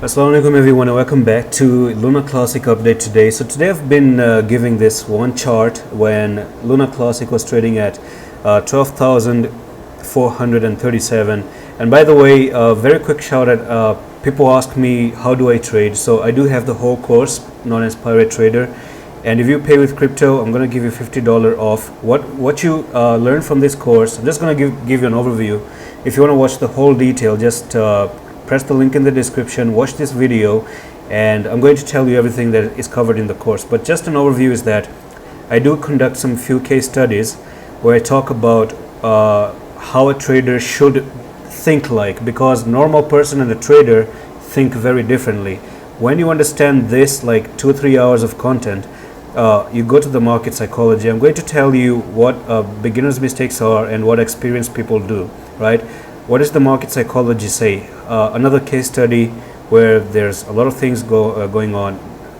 Assalamu alaikum everyone and welcome back to Luna Classic update today. So today I've been giving this one chart when Luna Classic was trading at 12,437. And by the way, very quick shout out, people ask me how do I trade. So I do have the whole course known as Pirate Trader, and if you pay with crypto, I'm going to give you $50 off. What you learn from this course, I'm just going to give you an overview. If you want to watch the whole detail, just press the link in the description, watch this video, and I'm going to tell you everything that is covered in the course. But just an overview is that I do conduct some few case studies where I talk about how a trader should think like, because normal person and a trader think very differently. When you understand this, like 2 or 3 hours of content, you go to the market psychology. I'm going to tell you what beginners' mistakes are and what experienced people do, right? What does the market psychology say? Another case study where there's a lot of things going on,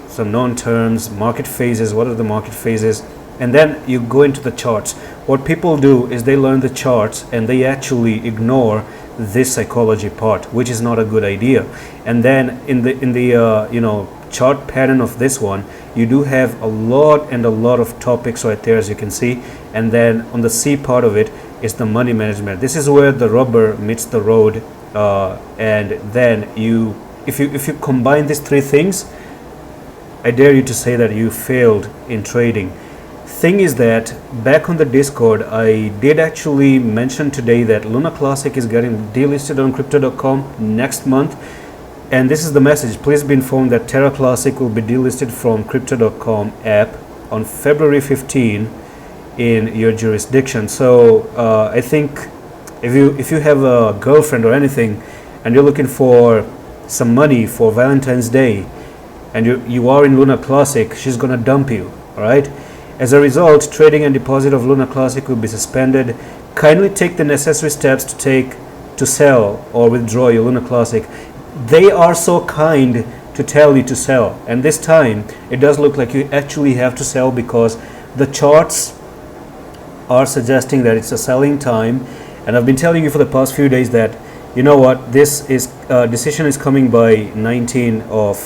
some known terms, market phases, what are the market phases, and then you go into the charts. What people do is they learn the charts and they actually ignore this psychology part, which is not a good idea. And then in the chart pattern of this one, you do have a lot of topics right there, as you can see. And then on the C part of it is the money management. This is where the rubber meets the road, and then if you combine these three things, I dare you to say that you failed in trading. Thing is that back on the Discord, I did actually mention today that Luna Classic is getting delisted on crypto.com next month. And this is the message: please be informed that Terra Classic will be delisted from crypto.com app on February 15 in your jurisdiction. So I think if you have a girlfriend or anything and you're looking for some money for Valentine's Day and you are in Luna Classic, she's gonna dump you, all right? As a result, trading and deposit of Luna Classic will be suspended. Kindly take the necessary steps to sell or withdraw your Luna Classic. They are so kind to tell you to sell, and this time it does look like you actually have to sell because the charts are suggesting that it's a selling time. And I've been telling you for the past few days that, you know what, this is decision is coming by 19 of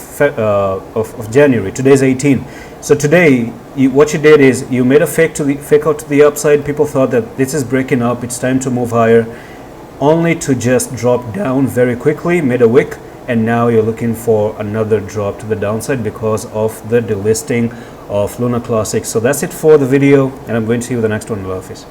January. Today's 18. So today what you did is you made a fake out to the upside. People thought that this is breaking up, it's time to move higher, only to just drop down very quickly, made a wick, and now you're looking for another drop to the downside because of the delisting of Luna Classic. So that's it for the video, and I'm going to see you in the next one. Allah Hafiz.